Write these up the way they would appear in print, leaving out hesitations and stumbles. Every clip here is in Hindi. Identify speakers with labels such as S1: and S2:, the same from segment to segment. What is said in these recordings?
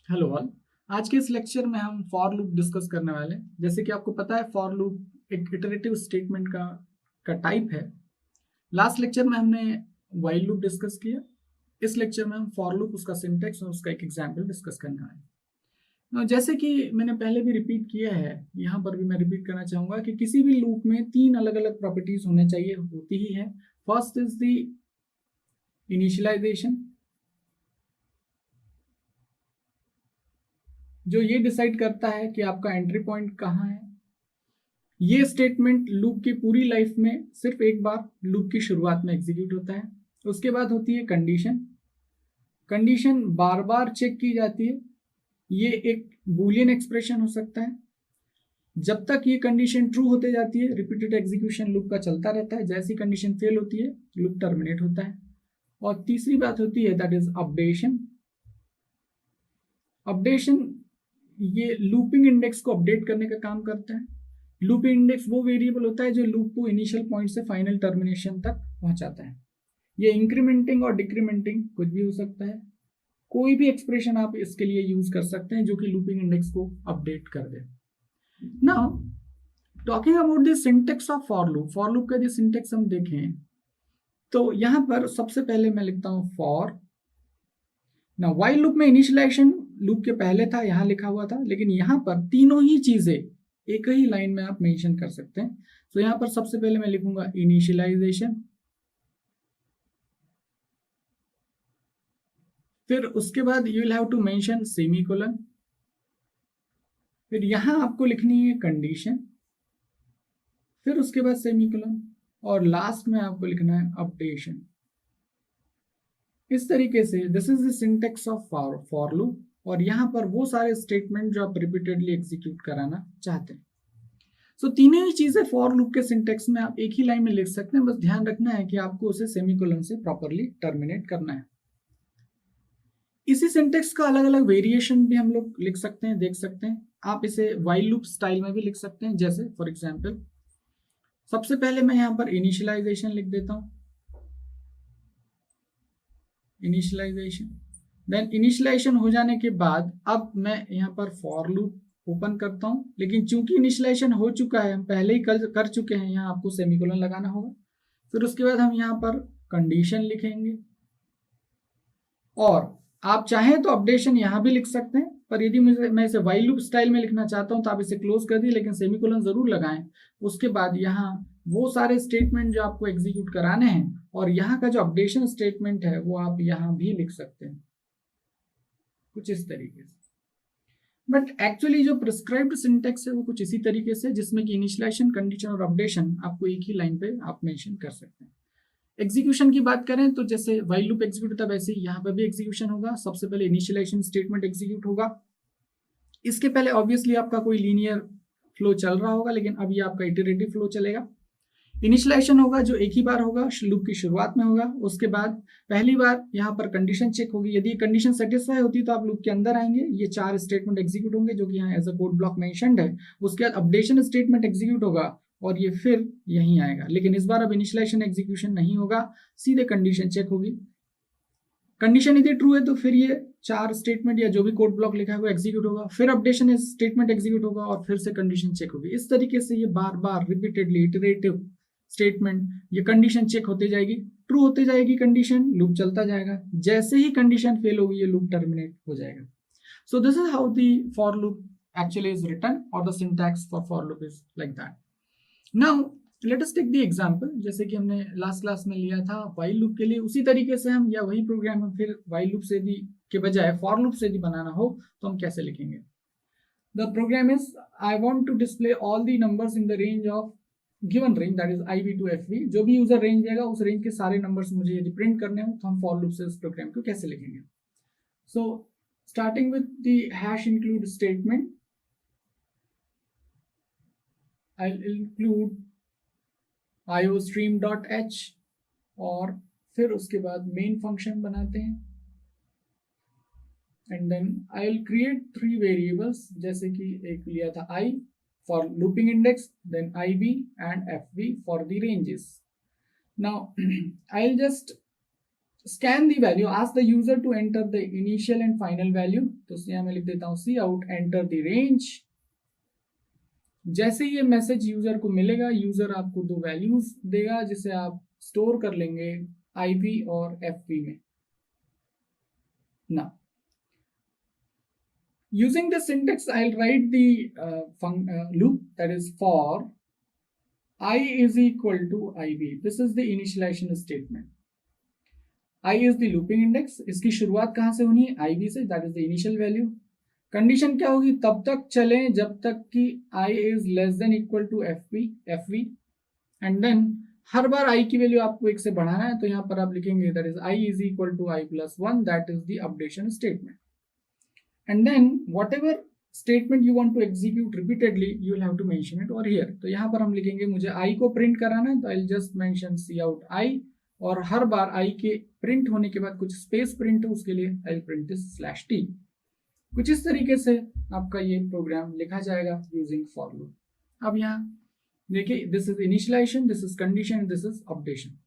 S1: Hello all. आज के इस लेक्चर में हम फॉर लूप डिस्कस करने वाले हैं। जैसे कि आपको पता है फॉर लूप एक इटरेटिव स्टेटमेंट का टाइप है। लास्ट लेक्चर में हमने व्हाइल लूप डिस्कस किया। इस लेक्चर में हम फॉर लूप, उसका सिंटेक्स और उसका एक एग्जांपल डिस्कस करने वाले हैं। जैसे कि मैंने पहले भी रिपीट किया है, यहाँ पर भी मैं रिपीट करना चाहूंगा कि किसी भी लूप में तीन अलग अलग प्रॉपर्टीज होने चाहिए, होती ही है। फर्स्ट इज द इनिशियलाइजेशन, जो ये डिसाइड करता है कि आपका एंट्री पॉइंट कहाँ है। ये स्टेटमेंट लूप की पूरी लाइफ में सिर्फ एक बार लूप की शुरुआत में एग्जीक्यूट होता है। उसके बाद होती है कंडीशन। कंडीशन बार बार चेक की जाती है। ये एक बूलियन एक्सप्रेशन हो सकता है। जब तक ये कंडीशन ट्रू होते जाती है, रिपीटेड एग्जीक्यूशन लूप का चलता रहता है। जैसी कंडीशन फेल होती है, लूप टर्मिनेट होता है। और तीसरी बात होती है दैट इज अपडेशन। अपडेशन ये लूपिंग इंडेक्स को अपडेट करने का काम करता है। लूपिंग इंडेक्स वो वेरिएबल होता है जो लूप को इनिशियल पॉइंट से फाइनल टर्मिनेशन तक पहुंचाता है। ये इंक्रीमेंटिंग और डिक्रीमेंटिंग कुछ भी हो सकता है। कोई भी एक्सप्रेशन आप इसके लिए यूज कर सकते हैं जो कि लूपिंग इंडेक्स को अपडेट कर दे। Now talking about the syntax of for loop का जो सिंटेक्स हम देखें तो यहां पर सबसे पहले मैं लिखता हूं फॉर। ना व्हाइल लूप में इनिशियलाइजेशन लूप के पहले था, यहां लिखा हुआ था, लेकिन यहां पर तीनों ही चीजें एक ही लाइन में आप मेंशन कर सकते हैं। तो यहां पर सबसे पहले मैं लिखूंगा इनिशियलाइजेशन, फिर उसके बाद you will have to mention semicolon, फिर यहां आपको लिखनी है कंडीशन, फिर उसके बाद सेमीकोलन, और लास्ट में आपको लिखना है अपडेशन। इस तरीके से this is the syntax of for loop. और यहां पर वो सारे स्टेटमेंट जो आप रिपीटेडली एग्जीक्यूट कराना चाहते हैं। सो तीनों ही चीजें फॉर लूप के सिंटेक्स में आप एक ही लाइन में लिख सकते हैं। बस ध्यान रखना है कि आपको उसे सेमीकोलन से प्रॉपरली टर्मिनेट करना है। इसी सिंटेक्स का अलग अलग वेरिएशन भी हम लोग लिख सकते हैं, देख सकते हैं। आप इसे व्हाइल लूप स्टाइल में भी लिख सकते हैं। जैसे फॉर एग्जांपल सबसे पहले मैं यहां पर इनिशियलाइजेशन लिख देता हूं, इनिशियलाइजेशन। देन इनिशियलाइजेशन हो जाने के बाद अब मैं यहाँ पर फॉर लूप ओपन करता हूं, लेकिन चूंकि इनिशियलाइजेशन हो चुका है, हम पहले ही कर चुके हैं, यहाँ आपको सेमीकोलन लगाना होगा। फिर उसके बाद हम यहाँ पर कंडीशन लिखेंगे, और आप चाहें तो अपडेशन यहाँ भी लिख सकते हैं, पर यदि मैं इसे व्हाइल लूप स्टाइल में लिखना चाहता हूं तो आप इसे क्लोज कर दिए, लेकिन सेमीकोलन जरूर लगाएं। उसके बाद यहाँ वो सारे स्टेटमेंट जो आपको एग्जीक्यूट कराने हैं, और यहाँ का जो अपडेशन स्टेटमेंट है वो आप यहाँ भी लिख सकते हैं, कुछ इस तरीके से। बट एक्चुअली जो प्रिस्क्राइब्ड सिंटेक्स है वो कुछ इसी तरीके से, जिसमें कि इनिशियलाइजेशन, कंडीशन और अपडेशन आपको एक ही लाइन पे आप मेंशन कर सकते हैं। एग्जीक्यूशन की बात करें तो जैसे व्हाइल लूप एग्जीक्यूट होता है, वैसे ही यहाँ पर भी एग्जीक्यूशन होगा। सबसे पहले इनिशियलाइजेशन स्टेटमेंट एग्जीक्यूट होगा। इसके पहले ऑब्वियसली आपका कोई लीनियर फ्लो चल रहा होगा, लेकिन अब ये आपका इटरेटिव फ्लो चलेगा। इनिशियलाइजेशन होगा जो एक ही बार होगा, लूप की शुरुआत में होगा। उसके बाद पहली बार यहाँ पर कंडीशन चेक होगी। यदि कंडीशन सेटिस्फाई होती है तो आप लूप के अंदर आएंगे, ये 4 स्टेटमेंट एग्जीक्यूट होंगे जो कि यहाँ as a code block mentioned है। उसके बाद अपडेशन स्टेटमेंट एग्जीक्यूट होगा और ये फिर यहीं आएगा, लेकिन इस बार अब इनिशियलाइजेशन एग्जीक्यूशन नहीं होगा, सीधे कंडीशन चेक होगी। कंडीशन यदि ट्रू है तो फिर ये 4 स्टेटमेंट या जो भी कोड ब्लॉक लिखा है वो एग्जीक्यूट होगा, फिर अपडेशन स्टेटमेंट एग्जीक्यूट होगा और फिर से कंडीशन चेक होगी। इस तरीके से ये बार बार रिपीटेडली इटरेटिव स्टेटमेंट, ये कंडीशन चेक होती जाएगी, ट्रू होती जाएगी कंडीशन, लूप चलता जाएगा। जैसे ही कंडीशन फेल होगी ये लूप टर्मिनेट हो जाएगा। So this is how the for loop actually is written, और the syntax for loop is like that. Now let us take the example. जैसे कि हमने लास्ट क्लास में लिया था व्हाइल लूप के लिए, उसी तरीके से हम या वही प्रोग्राम हम फिर व्हाइल लूप से के बजाय फॉर लूप से बनाना हो तो हम कैसे लिखेंगे। The program is I want to display all the numbers in the range of given range, that is IB to FB। जो भी यूजर रेंज देगा उस रेंज के सारे नंबर्स मुझे यदि प्रिंट करने हो तो हम फॉर लूप से इस प्रोग्राम को कैसे लिखेंगे। So starting with the hash include statement, I will include iostream.h, और फिर उसके बाद मेन फंक्शन बनाते हैं। And then I will create 3 variables, जैसे कि एक लिया था I for looping index, then IB and FB for the ranges. Now I'll just scan the value, ask the user to enter the initial and final value, तो यहाँ मैं लिख देता हूँ C out enter the range. जैसे ये मैसेज यूजर को मिलेगा, यूजर आपको दो वैल्यूज देगा जिसे आप स्टोर कर लेंगे आईवी और एफवी में। ना using the syntax, I'll write the loop, that is for I is equal to iv. This is the initialization statement. I is the looping index, इसकी शुरुआत कहाँ से होनी है, iv से, that is the initial value. Condition क्या होगी, तब तक चले जब तक कि I is less than equal to fv, and then her bar I की वैल्यू आपको एक से बढ़ाना है, तो यहाँ पर आप लिखेंगे that is I is equal to I plus 1, that is the updation statement. And then whatever statement you want to execute repeatedly, you will have to mention it over here. तो यहाँ पर हम लिखेंगे मुझे I को प्रिंट कराना है, तो I'll just mention cout I, और हर बार I के प्रिंट होने के बाद कुछ स्पेस प्रिंट हो, उसके लिए I'll print this /t। कुछ इस तरीके से आपका ये प्रोग्राम लिखा जाएगा यूजिंग फॉर लूप। अब यहाँ देखिए, this is initialisation, this is condition, this is updation.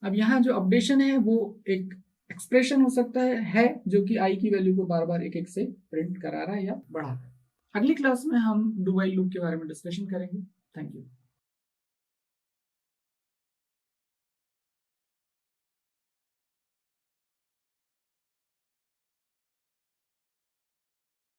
S1: अब यहाँ जो अपडेशन है वो एक एक्सप्रेशन हो सकता है जो कि आई की वैल्यू को बार बार एक एक से प्रिंट करा रहा है या बढ़ा रहा है। अगली क्लास में हम डू व्हाइल लूप के बारे में डिस्कशन करेंगे। Thank you.